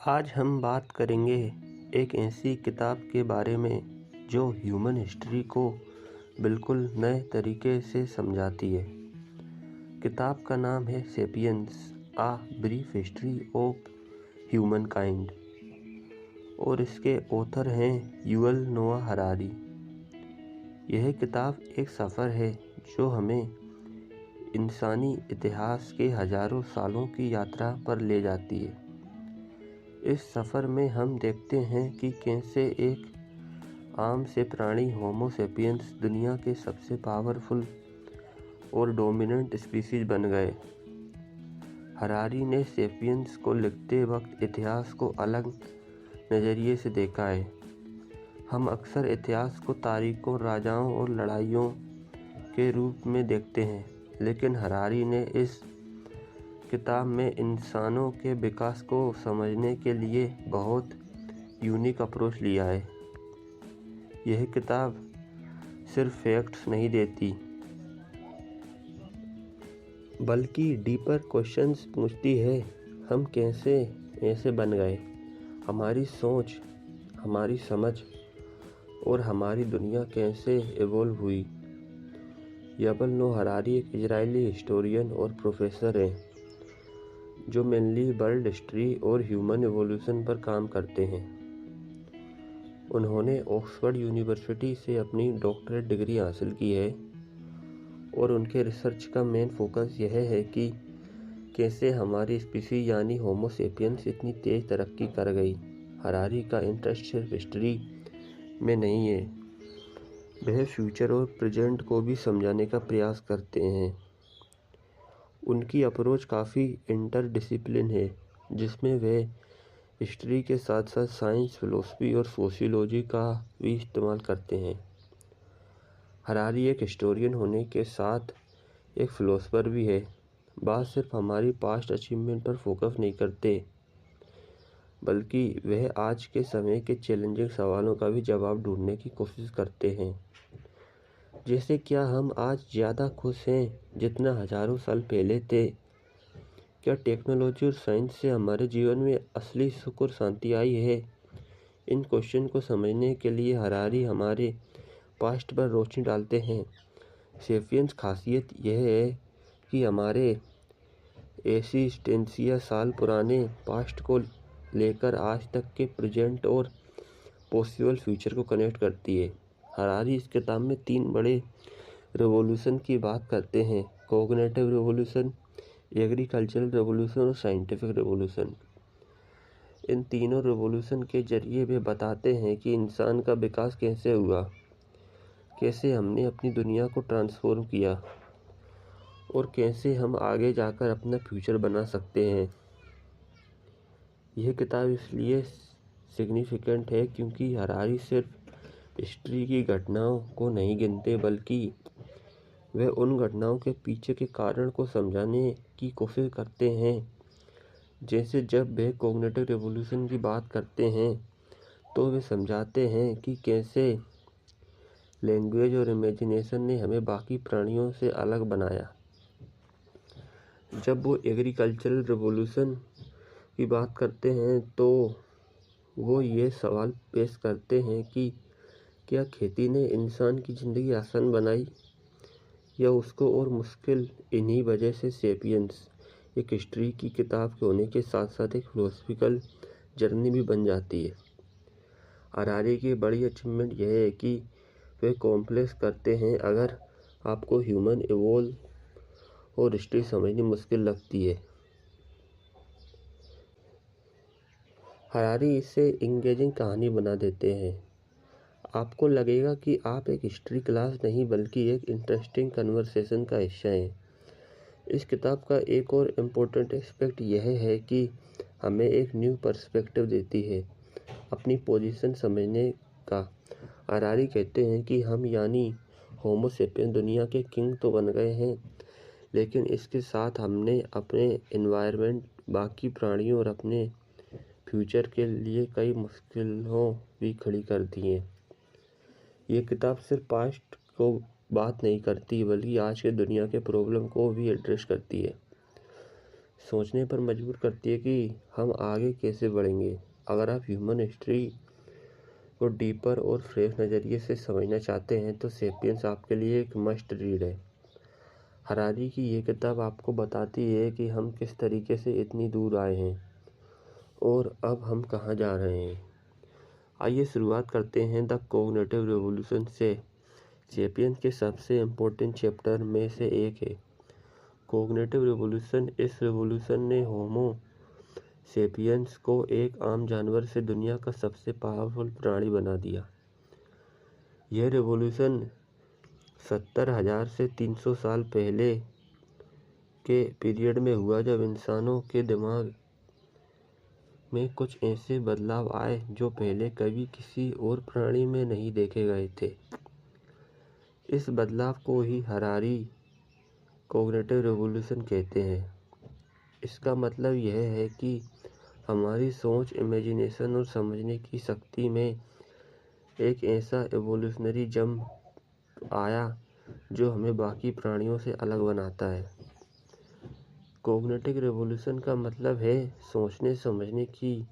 आज हम बात करेंगे एक ऐसी किताब के बारे में जो ह्यूमन हिस्ट्री को बिल्कुल नए तरीके से समझाती है। किताब का नाम है Sapiens, a brief history of humankind और इसके ऑथर हैं युवल नोआ हरारी। यह किताब एक सफ़र है जो हमें इंसानी इतिहास के हजारों सालों की यात्रा पर ले जाती है। इस सफ़र में हम देखते हैं कि कैसे एक आम से प्राणी होमो सेपियंस दुनिया के सबसे पावरफुल और डोमिनेंट स्पीसीज बन गए। हरारी ने सेपियंस को लिखते वक्त इतिहास को अलग नज़रिए से देखा है। हम अक्सर इतिहास को तारीखों, राजाओं और लड़ाइयों के रूप में देखते हैं, लेकिन हरारी ने इस किताब में इंसानों के विकास को समझने के लिए बहुत यूनिक अप्रोच लिया है। यह किताब सिर्फ फैक्ट्स नहीं देती, बल्कि डीपर क्वेश्चंस पूछती है। हम कैसे ऐसे बन गए, हमारी सोच, हमारी समझ और हमारी दुनिया कैसे इवॉल्व हुई। युवल नोआ हरारी एक इजरायली हिस्टोरियन और प्रोफेसर हैं जो मेनली वर्ल्ड हिस्ट्री और ह्यूमन एवोल्यूशन पर काम करते हैं। उन्होंने ऑक्सफोर्ड यूनिवर्सिटी से अपनी डॉक्टरेट डिग्री हासिल की है और उनके रिसर्च का मेन फोकस यह है कि कैसे हमारी स्पीसी यानी होमो सेपियंस इतनी तेज़ तरक्की कर गई। हरारी का इंटरेस्ट सिर्फ हिस्ट्री में नहीं है, वह फ्यूचर और प्रेजेंट को भी समझाने का प्रयास करते हैं। उनकी अप्रोच काफ़ी इंटरडिसिप्लिन है, जिसमें वे हिस्ट्री के साथ साथ साइंस, फिलोसफी और सोशियोलॉजी का भी इस्तेमाल करते हैं। हरारी एक हिस्टोरियन होने के साथ एक फ़िलोसफर भी है। बात सिर्फ हमारी पास्ट अचीवमेंट पर फोकस नहीं करते, बल्कि वह आज के समय के चैलेंजिंग सवालों का भी जवाब ढूंढने की कोशिश करते हैं। जैसे, क्या हम आज ज़्यादा खुश हैं जितना हजारों साल पहले थे? क्या टेक्नोलॉजी और साइंस से हमारे जीवन में असली सुख और शांति आई है? इन क्वेश्चन को समझने के लिए हरारी हमारे पास्ट पर रोशनी डालते हैं। सेपियंस खासियत यह है कि हमारे एसिस्टेंसिया साल पुराने पास्ट को लेकर आज तक के प्रेजेंट और पॉसिबल फ्यूचर को कनेक्ट करती है। हरारी इस किताब में 3 बड़े रेवोल्यूशन की बात करते हैं: कॉग्निटिव रेवोल्यूशन, एग्रीकल्चरल रेवोल्यूशन और साइंटिफिक रेवोल्यूशन। इन तीनों रेवोल्यूशन के जरिए वे बताते हैं कि इंसान का विकास कैसे हुआ, कैसे हमने अपनी दुनिया को ट्रांसफॉर्म किया और कैसे हम आगे जाकर अपना फ्यूचर बना सकते हैं। यह किताब इसलिए सिग्निफिकेंट है क्योंकि हरारी सिर्फ हिस्ट्री की घटनाओं को नहीं गिनते, बल्कि वे उन घटनाओं के पीछे के कारण को समझाने की कोशिश करते हैं। जैसे जब वे कॉग्निटिव रेवोल्यूशन की बात करते हैं तो वे समझाते हैं कि कैसे लैंग्वेज और इमेजिनेशन ने हमें बाकी प्राणियों से अलग बनाया। जब वो एग्रीकल्चरल रेवोल्यूशन की बात करते हैं तो वो ये सवाल पेश करते हैं कि क्या खेती ने इंसान की ज़िंदगी आसान बनाई या उसको और मुश्किल। इन्हीं वजह से सेपियंस एक हिस्ट्री की किताब के होने के साथ साथ एक फिलोसफिकल जर्नी भी बन जाती है। हरारी की बड़ी अचीवमेंट यह है कि वे कॉम्प्लेक्स करते हैं। अगर आपको ह्यूमन इवोल्व और हिस्ट्री समझनी मुश्किल लगती है, हरारी इसे इंगेजिंग कहानी बना देते हैं। आपको लगेगा कि आप एक हिस्ट्री क्लास नहीं बल्कि एक इंटरेस्टिंग कन्वर्सेशन का हिस्सा हैं। इस किताब का एक और इम्पोर्टेंट एस्पेक्ट यह है कि हमें एक न्यू पर्सपेक्टिव देती है अपनी पोजीशन समझने का। हरारी कहते हैं कि हम यानी होमो सेपियंस दुनिया के किंग तो बन गए हैं, लेकिन इसके साथ हमने अपने एनवायरनमेंट, बाकी प्राणियों और अपने फ्यूचर के लिए कई मुश्किलों भी खड़ी कर दी हैं। ये किताब सिर्फ पास्ट को बात नहीं करती, बल्कि आज के दुनिया के प्रॉब्लम को भी एड्रेस करती है। सोचने पर मजबूर करती है कि हम आगे कैसे बढ़ेंगे। अगर आप ह्यूमन हिस्ट्री को डीपर और फ्रेश नज़रिए से समझना चाहते हैं तो सेपियंस आपके लिए एक मस्ट रीड है। हरारी की ये किताब आपको बताती है कि हम किस तरीके से इतनी दूर आए हैं और अब हम कहाँ जा रहे हैं। आइए शुरुआत करते हैं द कॉग्निटिव रिवॉल्यूशन से। सेपियंस के सबसे इम्पोर्टेंट चैप्टर में से एक है कॉग्निटिव रिवॉल्यूशन। इस रिवॉल्यूशन ने होमो सेपियंस को एक आम जानवर से दुनिया का सबसे पावरफुल प्राणी बना दिया। यह रिवॉल्यूशन 70,000 से 300 साल पहले के पीरियड में हुआ जब इंसानों के दिमाग में कुछ ऐसे बदलाव आए जो पहले कभी किसी और प्राणी में नहीं देखे गए थे। इस बदलाव को ही हरारी कॉग्निटिव रिवॉल्यूशन कहते हैं। इसका मतलब यह है कि हमारी सोच, इमेजिनेशन और समझने की शक्ति में एक ऐसा एवोल्यूशनरी जंप आया जो हमें बाकी प्राणियों से अलग बनाता है। कॉग्निटिव रिवॉल्यूशन का मतलब है सोचने, समझने की,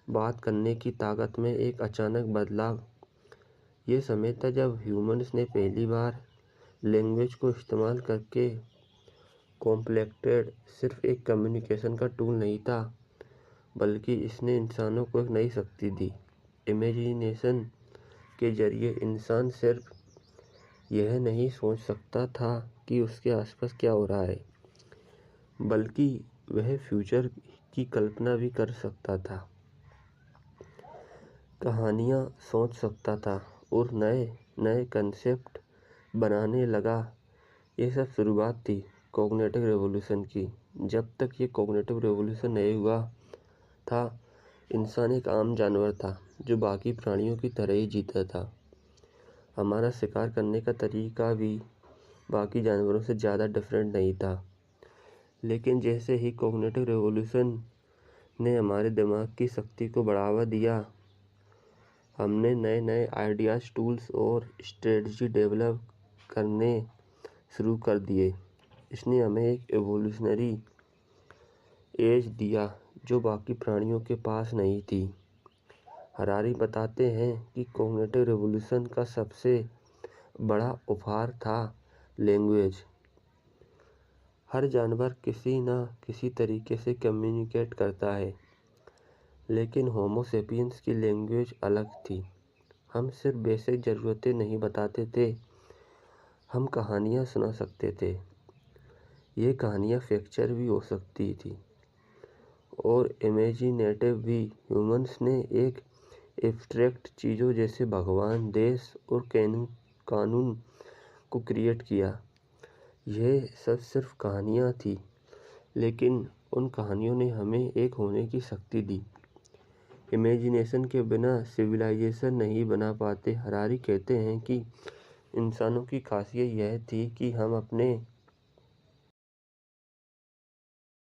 बात करने की ताकत में एक अचानक बदलाव। ये समय था जब ह्यूमंस ने पहली बार लैंग्वेज को इस्तेमाल करके कॉम्प्लेक्टेड सिर्फ एक कम्युनिकेशन का टूल नहीं था, बल्कि इसने इंसानों को एक नई शक्ति दी। इमेजिनेशन के जरिए इंसान सिर्फ यह नहीं सोच सकता था कि उसके आसपास क्या हो रहा है, बल्कि वह फ्यूचर की कल्पना भी कर सकता था, कहानियाँ सोच सकता था और नए नए कंसेप्ट बनाने लगा। ये सब शुरुआत थी कॉग्निटिव रिवॉल्यूशन की। जब तक ये कॉग्निटिव रिवॉल्यूशन नहीं हुआ था, इंसान एक आम जानवर था जो बाकी प्राणियों की तरह ही जीता था। हमारा शिकार करने का तरीका भी बाकी जानवरों से ज़्यादा डिफरेंट नहीं था। लेकिन जैसे ही कॉग्निटिव रिवॉल्यूशन ने हमारे दिमाग की शक्ति को बढ़ावा दिया, हमने नए नए आइडियाज़, टूल्स और स्ट्रेटजी डेवलप करने शुरू कर दिए। इसने हमें एक एवोल्यूशनरी एज दिया जो बाकी प्राणियों के पास नहीं थी। हरारी बताते हैं कि कॉग्निटिव रिवॉल्यूशन का सबसे बड़ा उपहार था लैंग्वेज। हर जानवर किसी न किसी तरीके से कम्युनिकेट करता है, लेकिन होमो सेपियंस की लैंग्वेज अलग थी। हम सिर्फ बेसिक ज़रूरतें नहीं बताते थे, हम कहानियाँ सुना सकते थे। ये कहानियाँ फैक्चुअल भी हो सकती थी और इमेजिनेटिव भी। ह्यूमंस ने एक एब्स्ट्रैक्ट चीज़ों जैसे भगवान, देश और कानून को क्रिएट किया। यह सब सिर्फ कहानियाँ थी, लेकिन उन कहानियों ने हमें एक होने की शक्ति दी। इमेजिनेशन के बिना सिविलाइजेशन नहीं बना पाते। हरारी कहते हैं कि इंसानों की खासियत यह थी कि हम अपने